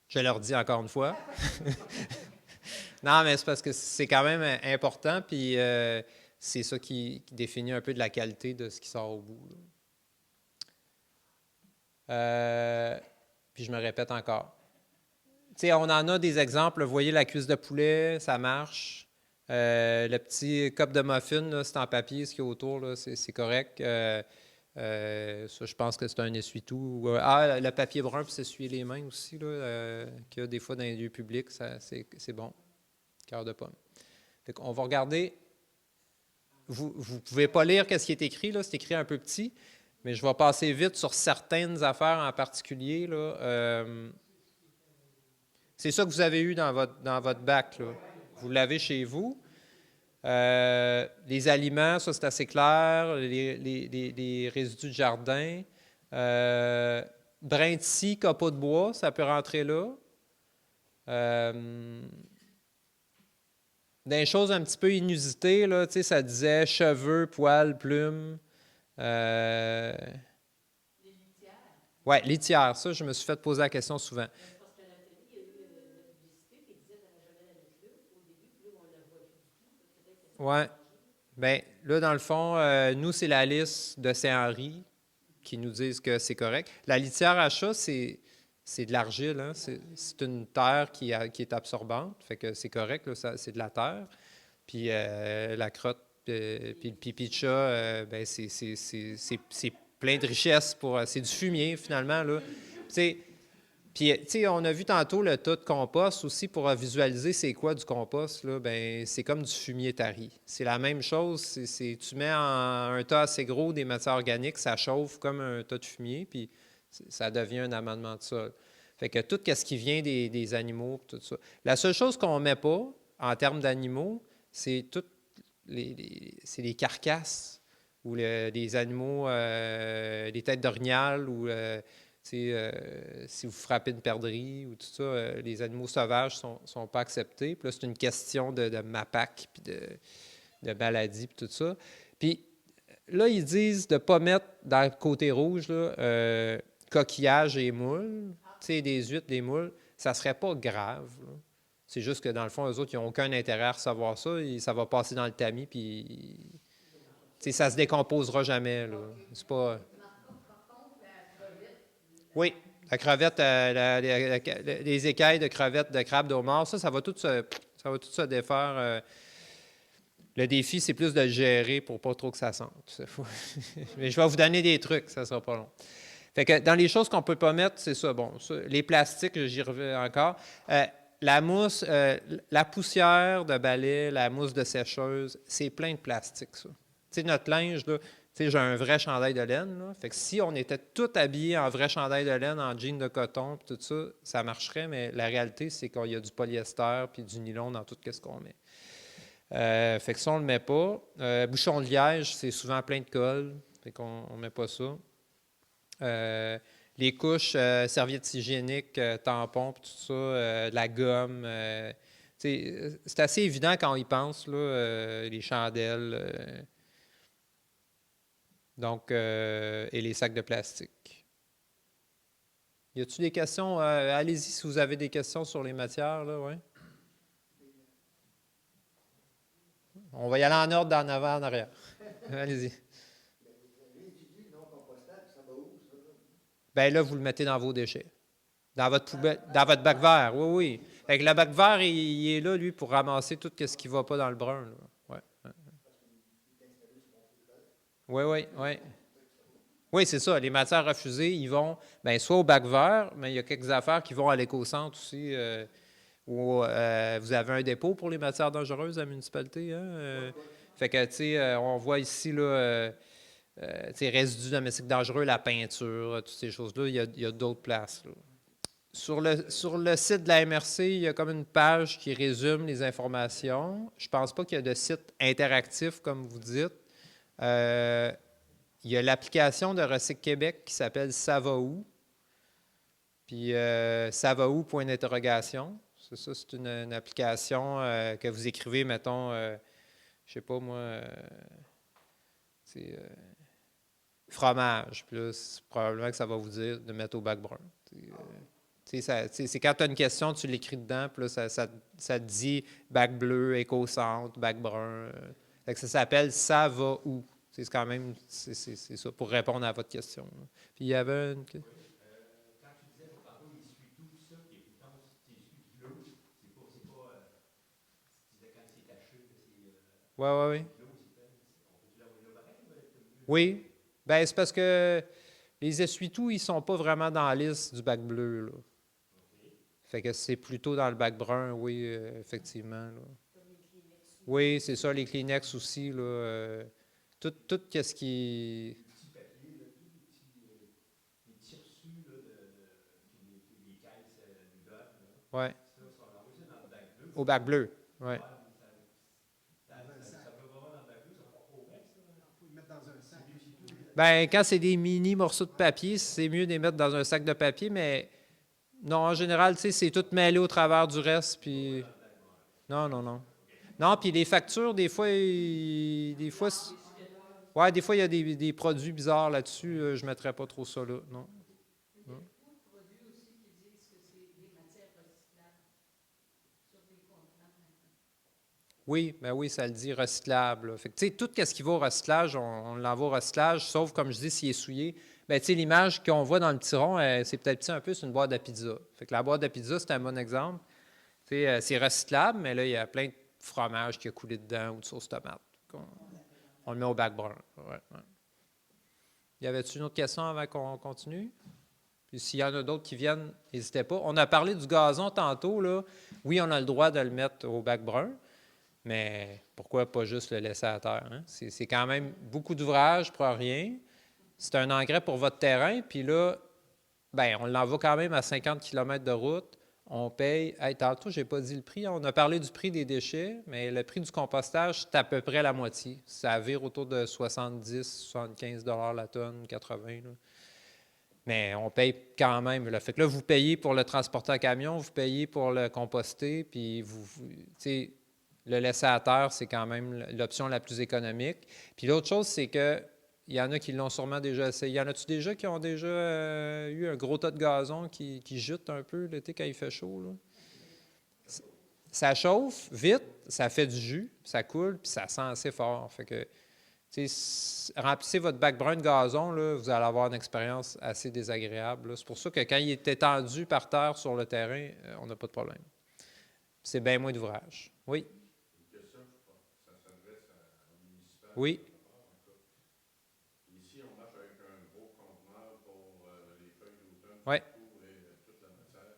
Je leur dis encore une fois. Non, mais c'est parce que c'est quand même important, puis c'est ça qui définit un peu de la qualité de ce qui sort au bout. Puis je me répète encore. Tu sais, on en a des exemples. Vous voyez la cuisse de poulet, ça marche. Le petit cup de muffin, là, c'est en papier, ce qu'il y a autour, là, c'est correct. Ça, je pense que c'est un essuie-tout. Le papier brun pour s'essuyer les mains aussi, là, qu'il y a des fois dans les lieux publics, c'est bon. Cœur de pomme. Fait qu'on va regarder. Vous ne pouvez pas lire ce qui est écrit, là, c'est écrit un peu petit, mais je vais passer vite sur certaines affaires en particulier. Là. C'est ça que vous avez eu dans votre bac. Là. Vous l'avez chez vous. Les aliments, ça c'est assez clair. Les résidus de jardin. Brin de scie, copeaux de bois, ça peut rentrer là. Des choses un petit peu inusitées, là, tu sais, ça disait cheveux, poils, plumes. Les litières. Oui, litière. Ça, je me suis fait poser la question souvent. C'est parce qu'à la télé, il y a eu de la publicité qui disait qu'elle n'allait jamais la mettre là au début, puis là, on ne la voit plus du tout. Peut-être que oui. Bien, là, dans le fond, nous, c'est la liste de Saint-Henri qui nous disent que c'est correct. La litière à chat, c'est de l'argile, hein? C'est une terre qui est absorbante, fait que c'est correct, là, c'est de la terre. Puis la crotte, puis le pipi de chat, ben c'est plein de richesses c'est du fumier finalement, là. Puis, tu sais, on a vu tantôt le tas de compost aussi pour visualiser c'est quoi du compost, là, ben c'est comme du fumier tari. C'est la même chose, tu mets un tas assez gros des matières organiques, ça chauffe comme un tas de fumier, puis ça devient un amendement de sol. Fait que tout ce qui vient des animaux, tout ça. La seule chose qu'on ne met pas, en termes d'animaux, c'est toutes c'est les carcasses ou les animaux, les têtes d'orignal ou si vous frappez une perdrix ou tout ça, les animaux sauvages ne sont pas acceptés. Puis là, c'est une question de MAPAC, puis de maladie, puis tout ça. Puis là, ils disent de ne pas mettre dans le côté rouge là, coquillages et moules, des huîtres, des moules. Ça ne serait pas grave. Là. C'est juste que dans le fond, eux autres, ils n'ont aucun intérêt à recevoir ça. Et ça va passer dans le tamis, puis ça ne se décomposera jamais. Là. C'est pas... Oui, la crevette, les écailles de crevettes, de crabe, de homard, ça va tout se défaire. Le défi, c'est plus de le gérer pour pas trop que ça sente. Mais je vais vous donner des trucs, ça ne sera pas long. Fait que dans les choses qu'on ne peut pas mettre, c'est ça. Bon, les plastiques, j'y reviens encore. La mousse, la poussière de balai, la mousse de sécheuse, c'est plein de plastique, ça. Tu sais, notre linge, là, j'ai un vrai chandail de laine. Là. Fait que si on était tous habillés en vrai chandail de laine, en jean de coton, puis tout ça, ça marcherait, mais la réalité, c'est qu'il y a du polyester puis du nylon dans tout ce qu'on met. Fait que ça, on ne le met pas. Bouchon de liège, c'est souvent plein de colle. Fait qu'on ne met pas ça. Les couches, serviettes hygiéniques, tampons, tout ça, la gomme. C'est assez évident quand on y pense, là, les chandelles. Donc, et les sacs de plastique. Y a-t-il des questions? Allez-y si vous avez des questions sur les matières, là, ouais. On va y aller en ordre d'en avant, en arrière. Allez-y. Bien là, vous le mettez dans vos déchets. Dans votre poubelle, dans votre bac vert, oui, oui. Fait que le bac vert, il est là, lui, pour ramasser tout ce qui ne va pas dans le brun. Là. Ouais. Oui, oui, oui. Oui, c'est ça. Les matières refusées, ils vont soit au bac vert, mais il y a quelques affaires qui vont à l'éco-centre aussi, où vous avez un dépôt pour les matières dangereuses à la municipalité. Hein? Fait que, tu sais, on voit ici, là, résidus domestiques dangereux, la peinture, toutes ces choses-là, il y a d'autres places. Là. Sur le site de la MRC, il y a comme une page qui résume les informations. Je ne pense pas qu'il y a de site interactif, comme vous dites. Il y a l'application de Recyc Québec qui s'appelle Ça va où? Puis ça va où? Point d'interrogation. C'est ça, c'est une application que vous écrivez, mettons, je sais pas moi, c'est fromage. Puis là, probablement que ça va vous dire de mettre au bac brun. C'est quand tu as une question, tu l'écris dedans, puis là, ça te dit bac bleu, éco-centre, bac brun. Fait que ça s'appelle Ça va où? C'est quand même, c'est ça, pour répondre à votre question, là. Puis il y avait une. Oui. Quand tu disais tantôt, il suit tout, ça, qui est, mettons, tu essuies de l'eau, tu disais quand c'est taché, que Ouais, ouais, oui. de l'eau, on peut-tu laver là pareil ou être mieux de Oui. laver? Ben, c'est parce que les essuie-tout, ils sont pas vraiment dans la liste du bac bleu, là. OK. Fait que c'est plutôt dans le bac brun, oui, effectivement, là. Oui, c'est ça, les Kleenex aussi, là. Tout qu'est-ce qui. Les petits papiers, là, tous les petits reçus là, puis les caisses Ludot, là, Ouais, ça, si on envoie ça dans le bac bleu, au ça bac peut. bleu, ouais. Ouais, mais ça peut vraiment dans le bac bleu, ça va pas au bec, ça. Il faut le mettre dans un sac. Ben, quand c'est des mini morceaux de papier, c'est mieux de les mettre dans un sac de papier, mais non, en général, tu sais, c'est tout mêlé au travers du reste, puis... Non, non, non. Non, puis les factures, des fois, ouais, des fois, il y a des produits bizarres là-dessus. Je ne mettrais pas trop ça là, non. Non. Oui, ben oui, ça le dit, recyclable, là. Fait que, tu sais, tout ce qui va au recyclage, on l'envoie au recyclage, sauf, comme je dis, s'il est souillé. Ben, tu sais, l'image qu'on voit dans le petit rond, c'est peut-être petit un peu, c'est une boîte de pizza. Fait que la boîte de pizza, c'est un bon exemple. Tu sais, c'est recyclable, mais là, il y a plein de fromage qui a coulé dedans ou de sauce tomate. On le met au bac brun. Ouais, ouais. Y avait-tu une autre question avant qu'on continue? Puis s'il y en a d'autres qui viennent, n'hésitez pas. On a parlé du gazon tantôt, là. Oui, on a le droit de le mettre au bac brun, mais pourquoi pas juste le laisser à terre, hein? C'est quand même beaucoup d'ouvrage pour rien. C'est un engrais pour votre terrain, puis là, ben, on l'envoie quand même à 50 km de route. On paye. Hey, tantôt, je n'ai pas dit le prix. On a parlé du prix des déchets, mais le prix du compostage, c'est à peu près la moitié. Ça vire autour de 70, 75 la tonne, 80. Là. Mais on paye quand même. Là. Fait que là, vous payez pour le transporter en camion, vous payez pour le composter, puis le laisser à terre, c'est quand même l'option la plus économique. Puis l'autre chose, c'est que il y en a qui l'ont sûrement déjà essayé. Y en a-tu déjà qui ont déjà eu un gros tas de gazon qui jute un peu l'été quand il fait chaud, là? Ça chauffe vite, ça fait du jus, ça coule, puis ça sent assez fort. Fait que, remplissez votre bac brun de gazon, là, vous allez avoir une expérience assez désagréable, là. C'est pour ça que quand il est étendu par terre sur le terrain, on n'a pas de problème. C'est bien moins d'ouvrage. Oui? Une question, je pense, ça s'adresse au municipal. Oui? Ici, on marche avec un gros conteneur pour les feuilles d'automne, Oui. surtout, et toute la matière.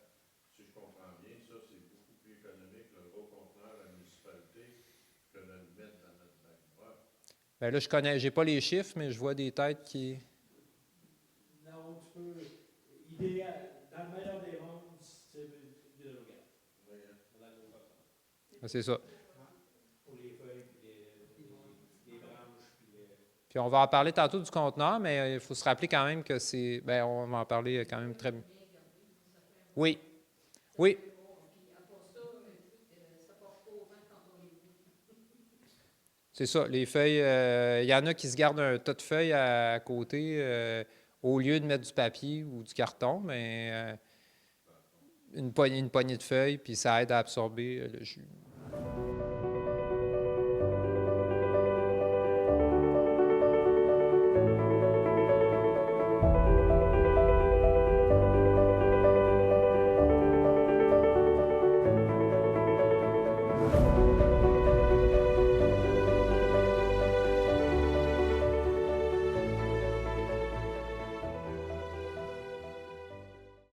Si je comprends bien, ça, c'est beaucoup plus économique, le gros conteneur à la municipalité, que de le mettre dans notre bac brun. Bien là, j'ai pas les chiffres, mais je vois des têtes qui... Non, tu peux. Idéal, dans le meilleur des mondes, c'est l'hydrogaz. Oui, hein. Dans le gros facteur. C'est ça. Pour les feuilles, puis les branches, puis Puis on va en parler tantôt du conteneur, mais il faut se rappeler quand même que c'est... Bien, on va en parler quand même très bien. Oui. Oui. C'est ça, les feuilles, il y en a qui se gardent un tas de feuilles à côté au lieu de mettre du papier ou du carton, mais une poignée de feuilles, puis ça aide à absorber le jus.